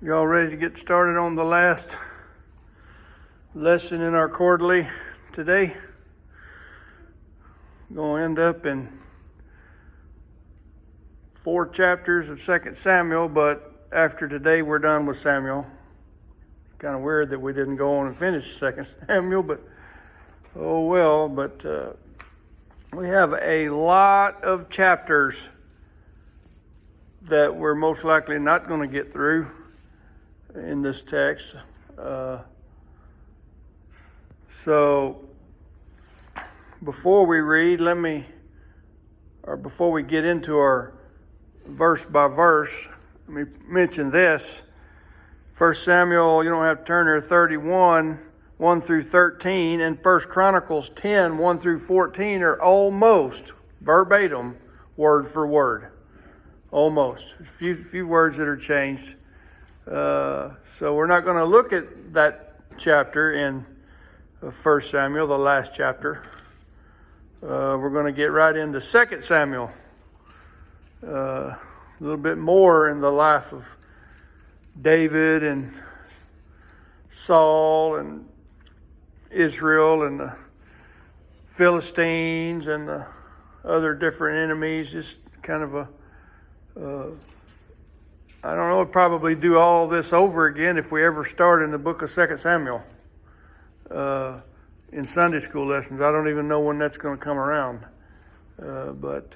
Y'all ready to get started on the last lesson in our quarterly today? Going to end up in 4 chapters of 2 Samuel, but after today we're done with Samuel. Kind of weird that we didn't go on and finish 2 Samuel, but oh well. But we have a lot of chapters that we're most likely not going to get through in this text. So before we read, before we get into our verse by verse, let me mention this. 1 Samuel, you don't have to turn there, 31, 1 through 13, and 1 Chronicles 10, 1 through 14 are almost verbatim, word for word. Almost. A few words that are changed. So we're not going to look at that chapter in 1 Samuel, the last chapter. We're going to get right into 2 Samuel. A little bit more in the life of David and Saul and Israel and the Philistines and the other different enemies. Just kind of I don't know, we'll probably do all this over again if we ever start in the book of 2 Samuel in Sunday school lessons. I don't even know when that's going to come around. But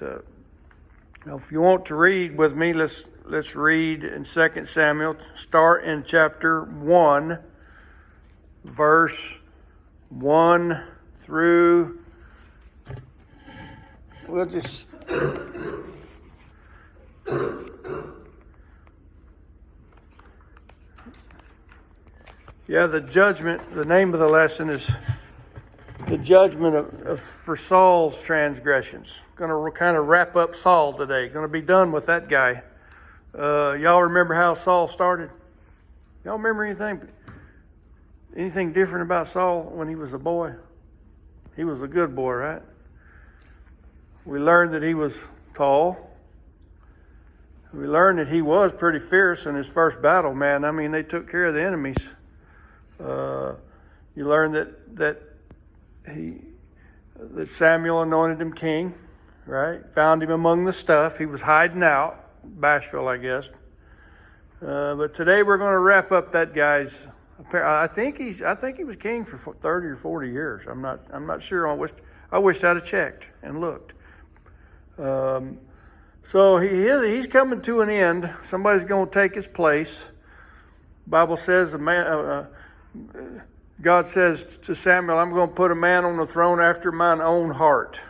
if you want to read with me, let's read in 2 Samuel. Start in chapter 1, verse 1 through, we'll just... Yeah, the judgment, the name of the lesson is the judgment for Saul's transgressions. Going to kind of wrap up Saul today. Going to be done with that guy. Y'all remember how Saul started? Y'all remember anything different about Saul when he was a boy? He was a good boy, right? We learned that he was tall. We learned that he was pretty fierce in his first battle, man. I mean, they took care of the enemies. You learn that Samuel anointed him king, right? Found him among the stuff. He was hiding out, bashful, I guess. But today we're going to wrap up that guy's. I think he was king for 30 or 40 years. I'm not sure. I wished I'd have checked and looked. So he's coming to an end. Somebody's going to take his place. The Bible says God says to Samuel, I'm going to put a man on the throne after mine own heart.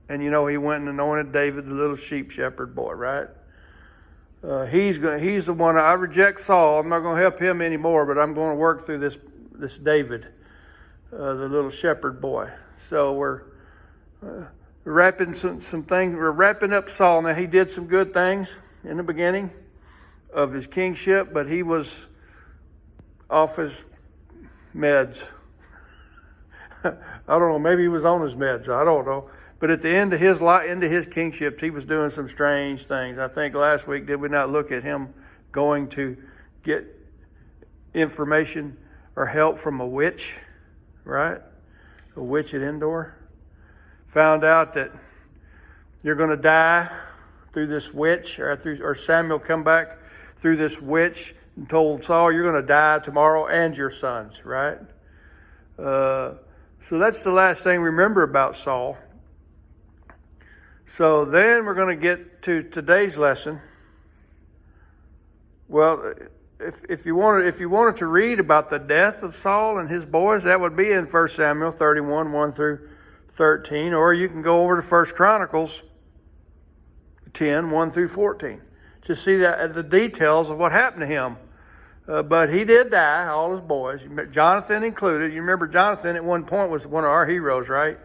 And he went and anointed David, the little sheep shepherd boy, right? He's the one. I reject Saul. I'm not going to help him anymore, but I'm going to work through this David, the little shepherd boy. So we're wrapping some things. We're wrapping up Saul. Now, he did some good things in the beginning of his kingship, but he was off his meds. I don't know. Maybe he was on his meds. I don't know. But at the end of his life, into his kingship, he was doing some strange things. I think last week, did we not look at him going to get information or help from a witch, right? A witch at Endor. Found out that you're going to die through this witch, or Samuel come back through this witch and told Saul, you're going to die tomorrow and your sons, right? So that's the last thing we remember about Saul. So then we're going to get to today's lesson. Well, if you wanted to read about the death of Saul and his boys, that would be in 1 Samuel 31, 1 through 13, or you can go over to 1 Chronicles 10, 1 through 14, to see the details of what happened to him. But he did die, all his boys, Jonathan included. You remember Jonathan at one point was one of our heroes, right?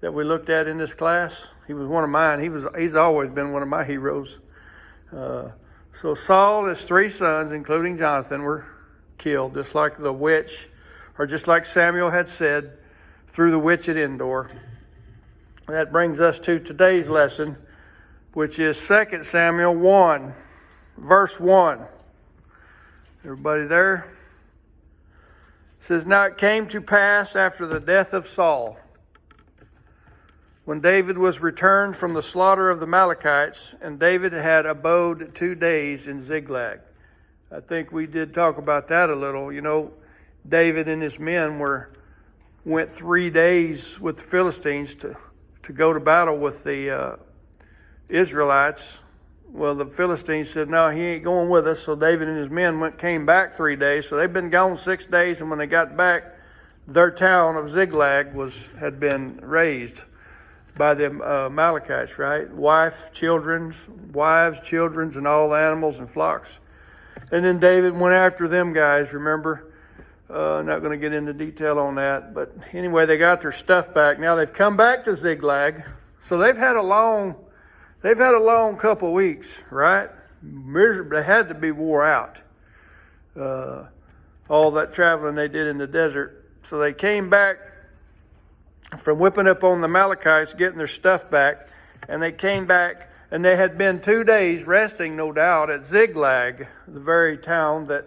That we looked at in this class. He was one of mine. He's always been one of my heroes. So Saul, his 3 sons, including Jonathan, were killed, just like the witch, or just like Samuel had said, through the witch at Endor. That brings us to today's lesson, which is 2 Samuel 1, verse 1. Everybody there? It says, now it came to pass after the death of Saul, when David was returned from the slaughter of the Amalekites, and David had abode 2 days in Ziklag. I think we did talk about that a little. You know, David and his men went 3 days with the Philistines to go to battle with the Israelites. Well, the Philistines said, no, he ain't going with us. So David and his men came back 3 days. So they've been gone 6 days, and when they got back, their town of Ziklag had been razed by the Amalekites, right? Wives, children, and all the animals and flocks. And then David went after them guys, remember? Not going to get into detail on that. But anyway, they got their stuff back. Now they've come back to Ziklag. So they've had a long couple of weeks, right? They had to be wore out. All that traveling they did in the desert. So they came back from whipping up on the Amalekites, getting their stuff back, and they came back, and they had been 2 days resting, no doubt, at Ziklag, the very town that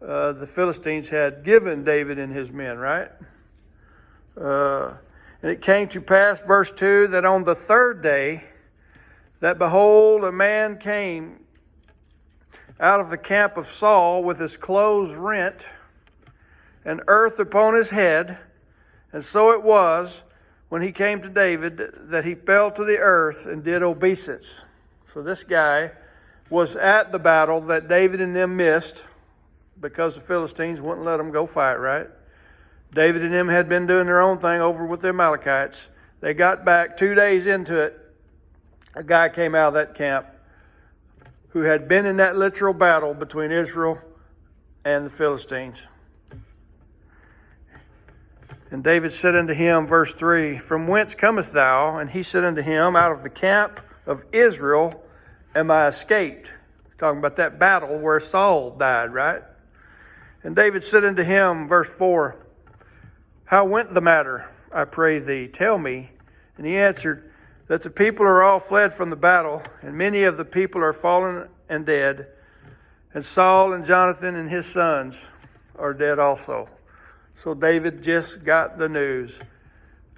the Philistines had given David and his men, right? And it came to pass, verse 2, that on the third day, that behold, a man came out of the camp of Saul with his clothes rent, and earth upon his head. And so it was, when he came to David, that he fell to the earth and did obeisance. So this guy was at the battle that David and them missed because the Philistines wouldn't let them go fight, right? David and them had been doing their own thing over with the Amalekites. They got back 2 days into it. A guy came out of that camp who had been in that literal battle between Israel and the Philistines. And David said unto him, verse 3, from whence comest thou? And he said unto him, out of the camp of Israel am I escaped. Talking about that battle where Saul died, right? And David said unto him, verse 4, how went the matter, I pray thee, tell me. And he answered, that the people are all fled from the battle, and many of the people are fallen and dead, and Saul and Jonathan and his sons are dead also. So David just got the news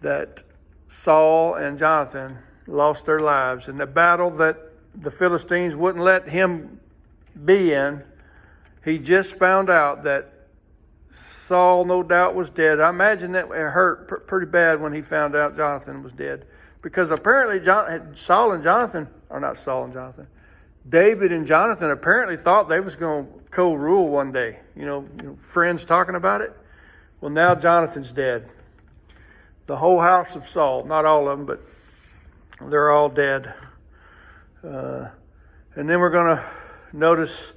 that Saul and Jonathan lost their lives in the battle that the Philistines wouldn't let him be in. He just found out that Saul, no doubt, was dead. I imagine that it hurt pretty bad when he found out Jonathan was dead. Because apparently David and Jonathan apparently thought they was going to co-rule one day. You know, friends talking about it. Well, now Jonathan's dead. The whole house of Saul, not all of them, but they're all dead. And then we're going to notice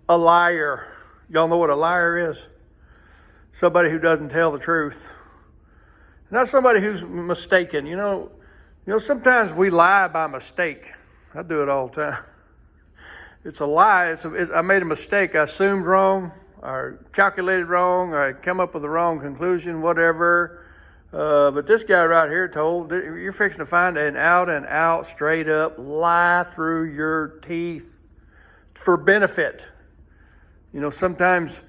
a liar. Y'all know what a liar is? Somebody who doesn't tell the truth. Not somebody who's mistaken. You know, sometimes we lie by mistake. I do it all the time. It's a lie. I made a mistake. I assumed wrong, or calculated wrong, or I come up with the wrong conclusion, whatever. But this guy right here told, you're fixing to find an out and out, straight up lie through your teeth for benefit. You know, sometimes,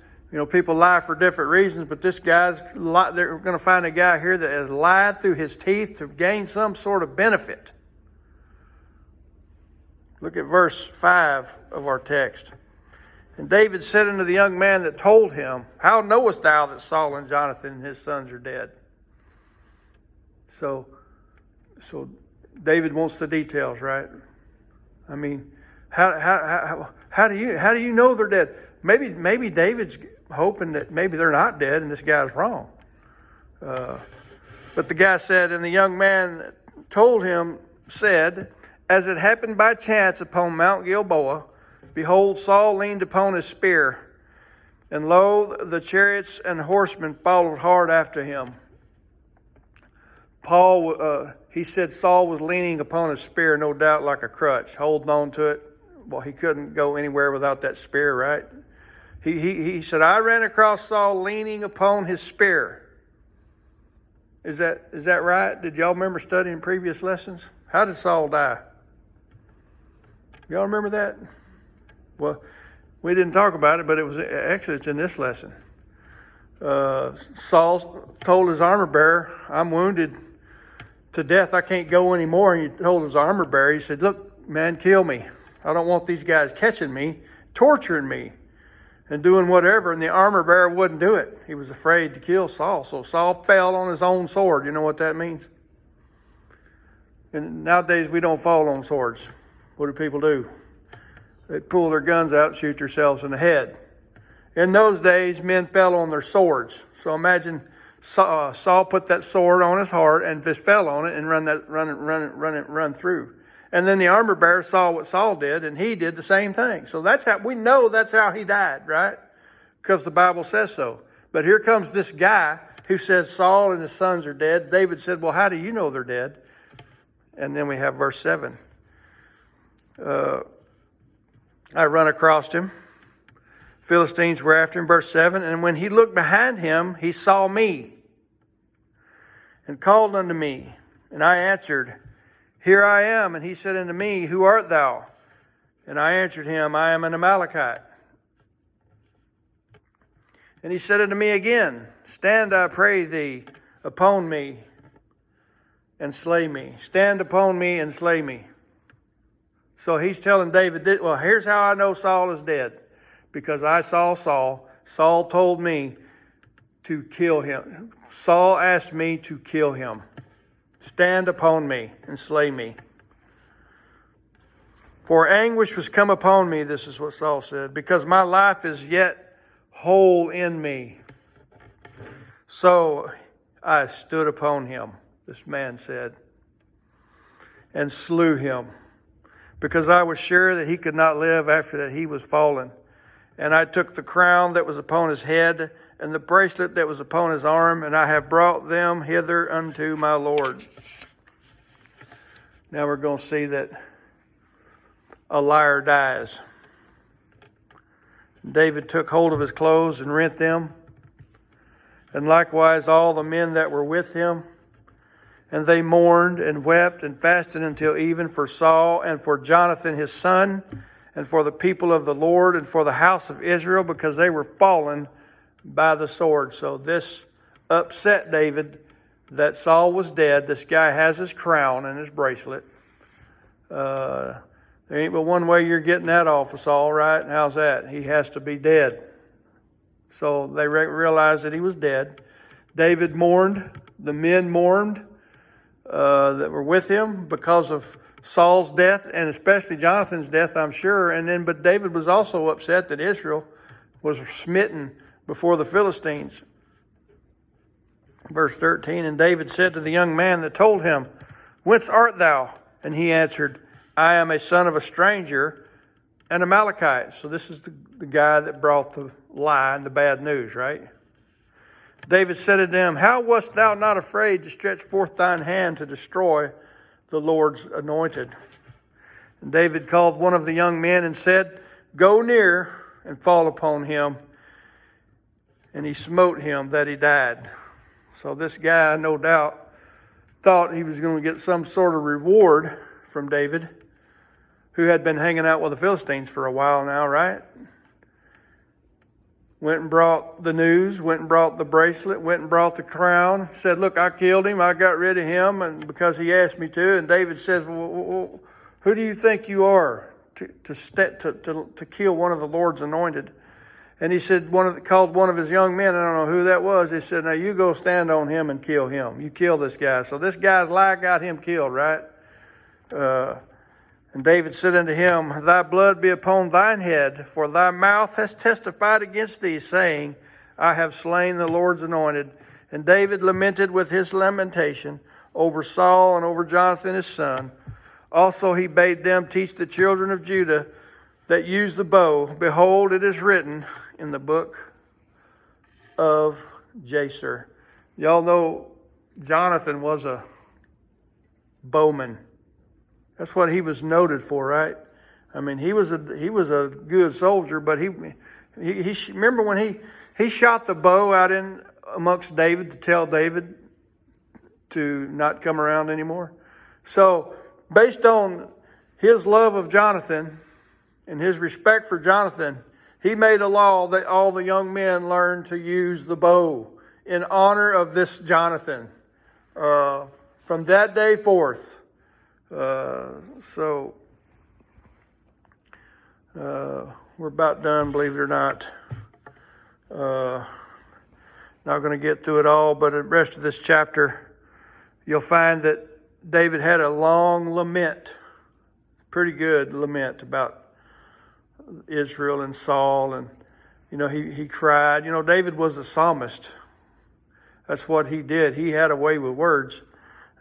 people lie for different reasons, but this guy's, they're going to find a guy here that has lied through his teeth to gain some sort of benefit. Look at verse 5 of our text. And David said unto the young man that told him, how knowest thou that Saul and Jonathan and his sons are dead? So David wants the details, right? I mean, how do you know they're dead? Maybe David's hoping that maybe they're not dead and this guy's wrong. But the guy said, and the young man told him, said, as it happened by chance upon Mount Gilboa, behold, Saul leaned upon his spear, and lo, the chariots and horsemen followed hard after him. He said Saul was leaning upon his spear, no doubt like a crutch, holding on to it. Well, he couldn't go anywhere without that spear, right? He said, I ran across Saul leaning upon his spear. Is that right? Did y'all remember studying previous lessons? How did Saul die? Y'all remember that? Well, We didn't talk about it, but it's in this lesson. Saul told his armor bearer, I'm wounded to death. I can't go anymore. And he told his armor bearer, he said, look, man, kill me. I don't want these guys catching me, torturing me, and doing whatever. And the armor bearer wouldn't do it. He was afraid to kill Saul. So Saul fell on his own sword. You know what that means? And nowadays we don't fall on swords. What do people do? They pull their guns out and shoot themselves in the head. In those days, men fell on their swords. So imagine Saul put that sword on his heart and just fell on it and run through. And then the armor bearer saw what Saul did, and he did the same thing. So we know that's how he died, right? Because the Bible says so. But here comes this guy who says Saul and his sons are dead. David said, well, how do you know they're dead? And then we have verse 7. I run across him. Philistines were after him, verse 7. And when he looked behind him, he saw me and called unto me. And I answered, here I am. And he said unto me, who art thou? And I answered him, I am an Amalekite. And he said unto me again, stand, I pray thee, upon me and slay me. Stand upon me and slay me. So he's telling David, well, here's how I know Saul is dead. Because I saw Saul. Saul told me to kill him. Saul asked me to kill him. Stand upon me and slay me. For anguish was come upon me, this is what Saul said, because my life is yet whole in me. So I stood upon him, this man said, and slew him, because I was sure that he could not live after that he was fallen. And I took the crown that was upon his head and the bracelet that was upon his arm, and I have brought them hither unto my Lord. Now we're going to see that a liar dies. David took hold of his clothes and rent them, and likewise all the men that were with him. And they mourned and wept and fasted until even for Saul and for Jonathan his son, and for the people of the Lord and for the house of Israel, because they were fallen by the sword. So this upset David that Saul was dead. This guy has his crown and his bracelet. There ain't but one way you're getting that off of Saul, right? How's that? He has to be dead. So they realized that he was dead. David mourned. The men mourned that were with him because of Saul's death, and especially Jonathan's death, I'm sure. But David was also upset that Israel was smitten before the Philistines. Verse 13, and David said to the young man that told him, whence art thou? And he answered, I am a son of a stranger, an Amalekite. So this is the guy that brought the lie and the bad news, right? David said to them, how wast thou not afraid to stretch forth thine hand to destroy the Lord's anointed? And David called one of the young men and said, go near and fall upon him. And he smote him that he died. So this guy, no doubt, thought he was going to get some sort of reward from David, who had been hanging out with the Philistines for a while now, right? Went and brought the news, went and brought the bracelet, went and brought the crown, said, look, I killed him, I got rid of him, and because he asked me to. And David says, well, who do you think you are to kill one of the Lord's anointed? And he said, called one of his young men, I don't know who that was. He said, now you go stand on him and kill him. You kill this guy. So this guy's lie got him killed, right? And David said unto him, thy blood be upon thine head, for thy mouth has testified against thee, saying, I have slain the Lord's anointed. And David lamented with his lamentation over Saul and over Jonathan his son. Also he bade them teach the children of Judah that use the bow. Behold, it is written in the book of Jasher. Y'all know Jonathan was a bowman. That's what he was noted for, right? I mean, he was a good soldier, but he remember when he shot the bow out in amongst David to tell David to not come around anymore. So, based on his love of Jonathan and his respect for Jonathan, He made a law that all the young men learn to use the bow in honor of this Jonathan. From that day forth. So we're about done, believe it or not. Not going to get through it all, but the rest of this chapter, you'll find that David had a long lament, pretty good lament about Israel and Saul, and he cried. David was a psalmist. That's what he did. He had a way with words,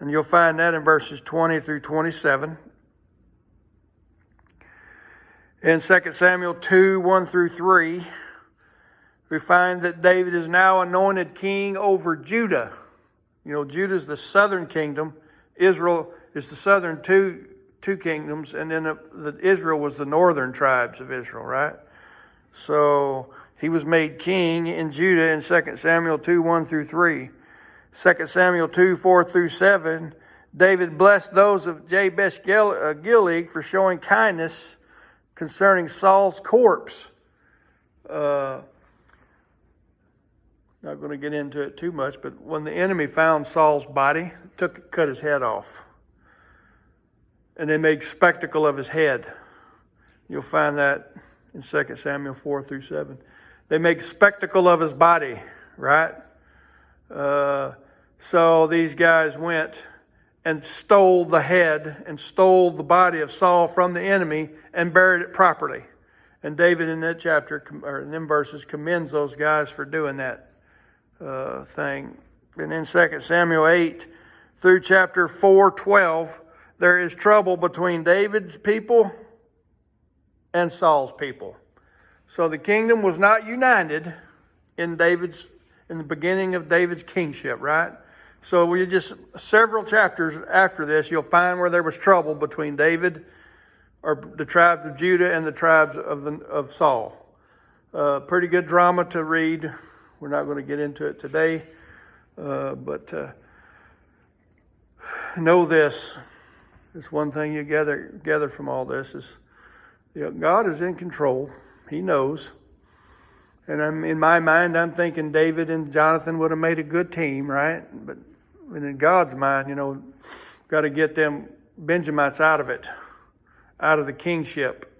and you'll find that in verses 20 through 27. In 2 Samuel 2, 1 through 3, we find that David is now anointed king over Judah. Judah is the southern kingdom. Israel is the southern two kingdoms, and then Israel was the northern tribes of Israel, right? So he was made king in Judah in 2 Samuel 2, 1 through 3. 2 Samuel 2, 4 through 7, David blessed those of Jabesh Gilead for showing kindness concerning Saul's corpse. Not going to get into it too much, but when the enemy found Saul's body, cut his head off. And they made spectacle of his head. You'll find that in 2 Samuel 4 through 7. They make spectacle of his body, right? So these guys went and stole the head and stole the body of Saul from the enemy and buried it properly. And David in that chapter, or in them verses, commends those guys for doing that thing. And in 2 Samuel 8 through chapter 4:12, there is trouble between David's people and Saul's people. So the kingdom was not united in the beginning of David's kingship, right? So we just several chapters after this, you'll find where there was trouble between David, or the tribes of Judah, and the tribes of Saul. Pretty good drama to read. We're not going to get into it today, but know this. It's one thing you gather from all this is, God is in control. He knows. And in my mind, I'm thinking David and Jonathan would have made a good team, right? But in God's mind, got to get them Benjamites out of it, out of the kingship,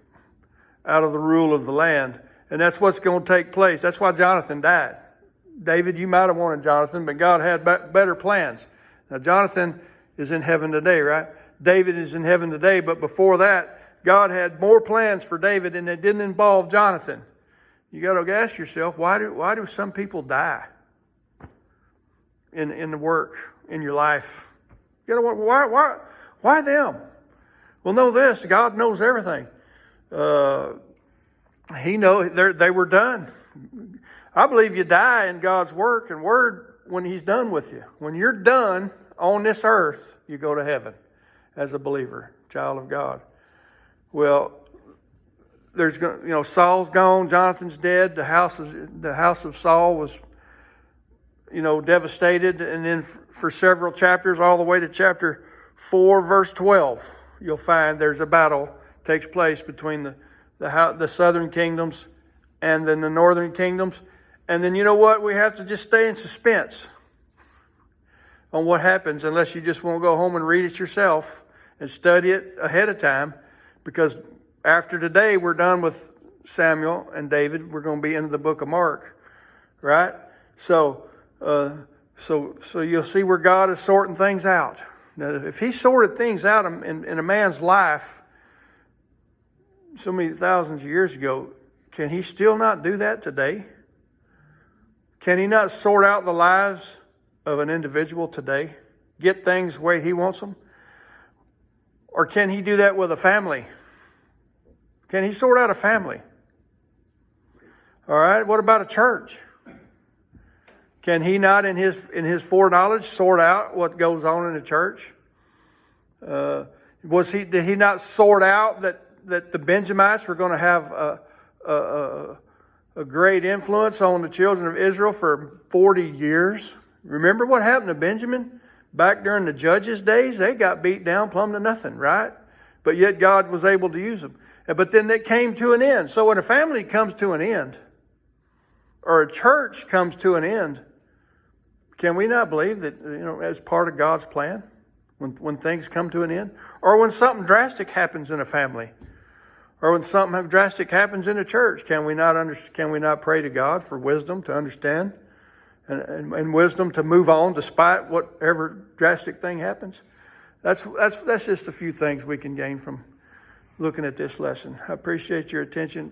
out of the rule of the land. And that's what's going to take place. That's why Jonathan died. David, you might have wanted Jonathan, but God had better plans. Now, Jonathan is in heaven today, right? David is in heaven today, but before that, God had more plans for David, and it didn't involve Jonathan. You got to ask yourself, why do some people die in the work, in your life? You got to wonder, why them? Well, know this, God knows everything. He knows they were done. I believe you die in God's work and word when He's done with you. When you're done on this earth, you go to heaven as a believer, child of God. Well, Saul's gone, Jonathan's dead. The house of Saul was, devastated. And then for several chapters, all the way to chapter 4, verse 12, you'll find there's a battle takes place between the southern kingdoms and then the northern kingdoms. And then you know what? We have to just stay in suspense on what happens, unless you just want to go home and read it yourself and study it ahead of time, because after today, we're done with Samuel and David. We're going to be into the book of Mark, right? So you'll see where God is sorting things out. Now, if He sorted things out in a man's life so many thousands of years ago, can He still not do that today? Can He not sort out the lives of an individual today? Get things the way He wants them? Or can He do that with a family? Can He sort out a family? All right, what about a church? Can He not, in His foreknowledge, sort out what goes on in a church? Did He not sort out that the Benjamites were going to have a great influence on the children of Israel for 40 years? Remember what happened to Benjamin back during the Judges' days? They got beat down plumb to nothing, right? But yet God was able to use them. But then it came to an end. So when a family comes to an end, or a church comes to an end, can we not believe that, as part of God's plan, when things come to an end? Or when something drastic happens in a family, or when something drastic happens in a church, can we not pray to God for wisdom to understand and wisdom to move on despite whatever drastic thing happens? That's just a few things we can gain from looking at this lesson. I appreciate your attention.